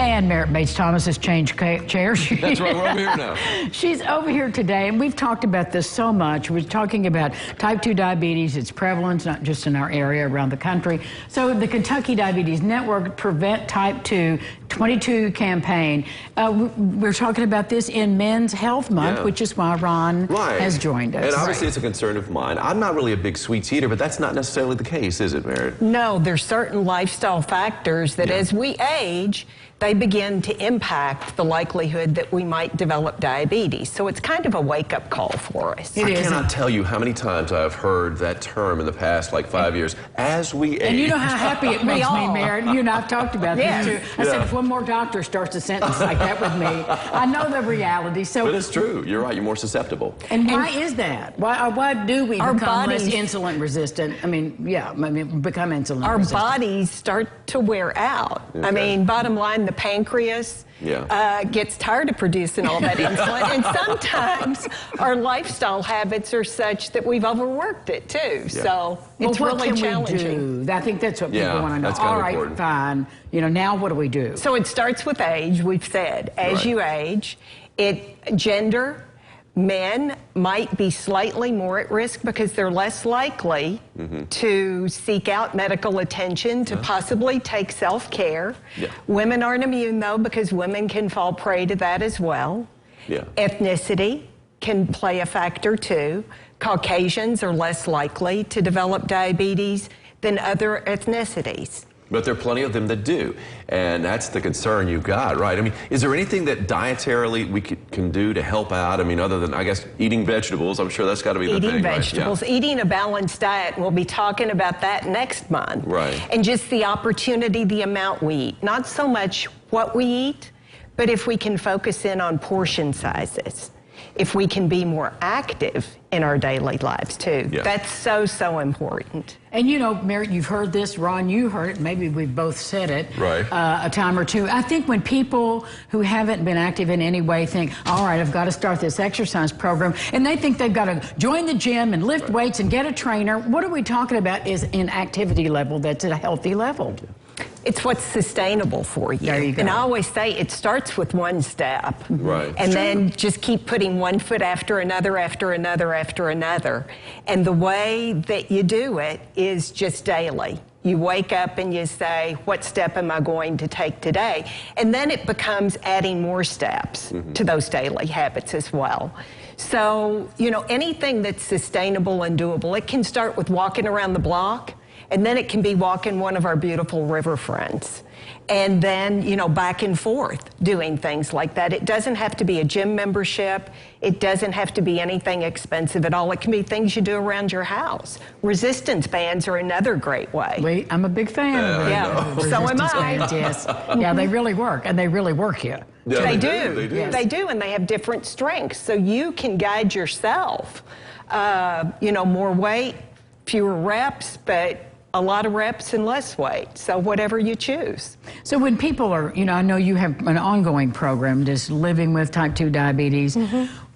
And Merritt Bates Thomas has changed chairs. That's right, we're over here now. She's over here today, and we've talked about this so much. We're talking about type 2 diabetes, its prevalence, not just in our area, around the country. So the Kentucky Diabetes Network Prevent Type 2 22 campaign. We're talking about this in Men's Health Month, which is why Ron has joined us. And obviously it's a concern of mine. I'm not really a big sweets eater, but that's not necessarily the case, is it, Merritt? No, there's certain lifestyle factors that as we age, they begin to impact the likelihood that we might develop diabetes. So it's kind of a wake-up call for us. I cannot tell you how many times I've heard that term in the past, like 5 years, as we age. And you know how happy it makes me, Merritt. You and I have talked about this, too. I said, if one more doctor starts a sentence like that with me, I know the reality. So, but it's true. You're right. You're more susceptible. And why is that? Why do we become less insulin resistant? I mean, become insulin resistant. Our bodies start to wear out. I mean, bottom line, the pancreas gets tired of producing all that insulin, and sometimes our lifestyle habits are such that we've overworked it too. So it's really challenging. I think that's what people want to know. That's kind all of right, important. fine. You know, now what do we do? So it starts with age. We've said as you age, gender. Men might be slightly more at risk because they're less likely to seek out medical attention, to possibly take self-care. Women aren't immune, though, because women can fall prey to that as well. Ethnicity can play a factor, too. Caucasians are less likely to develop diabetes than other ethnicities. But there are plenty of them that do, and that's the concern you've got, right? I mean, is there anything that dietarily we can do to help out? I mean, other than, I guess, eating vegetables, I'm sure that's got to be the thing, Eating vegetables, eating a balanced diet. We'll be talking about that next month. And just the opportunity, the amount we eat. Not so much what we eat, but if we can focus in on portion sizes. If we can be more active in our daily lives, too. That's so important. And you know, Merritt, you've heard this. Ron, you heard it. Maybe we've both said it a time or two. I think when people who haven't been active in any way think, all right, I've got to start this exercise program, and they think they've got to join the gym and lift weights and get a trainer, what are we talking about is an activity level that's at a healthy level. It's what's sustainable for you. There you go. And I always say it starts with one step. And then just keep putting one foot after another, after another, after another. And the way that you do it is just daily. You wake up and you say, what step am I going to take today? And then it becomes adding more steps to those daily habits as well. So, you know, anything that's sustainable and doable, it can start with walking around the block. And then it can be walking one of our beautiful riverfronts. And then, you know, back and forth doing things like that. It doesn't have to be a gym membership. It doesn't have to be anything expensive at all. It can be things you do around your house. Resistance bands are another great way. I'm a big fan of them. So am I. Bands, yes. They really work, and they really work you. They do. They do, and they have different strengths. So you can guide yourself. You know, more weight, fewer reps, but a lot of reps and less weight, so whatever you choose. So when people are, you know, I know you have an ongoing program, just living with type 2 diabetes.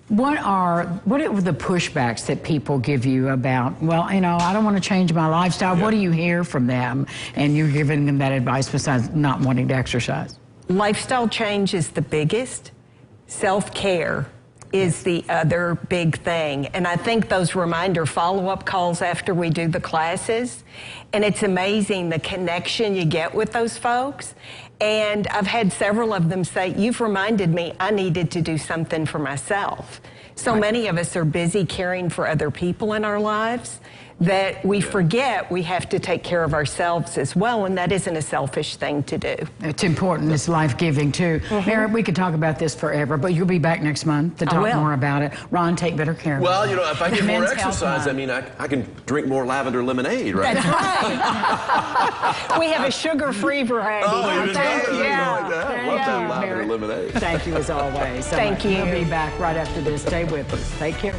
What are the pushbacks that people give you about, well, you know, I don't want to change my lifestyle. What do you hear from them? And you're giving them that advice besides not wanting to exercise. Lifestyle change is the biggest. Self-care is the other big thing. And I think those reminder follow-up calls after we do the classes, and it's amazing the connection you get with those folks. And I've had several of them say, you've reminded me I needed to do something for myself. So many of us are busy caring for other people in our lives that we forget we have to take care of ourselves as well, and that isn't a selfish thing to do. It's important. It's life-giving, too. Merritt, we could talk about this forever, but you'll be back next month to talk more about it. Ron, take better care of it. Well, you know, if I get more exercise, I mean, I can drink more lavender lemonade, right? That's right. We have a sugar-free variety. Oh, Thank you. I love that lavender lemonade. Thank you, as always. Thank you. We'll be back right after this. Stay with us. Take care.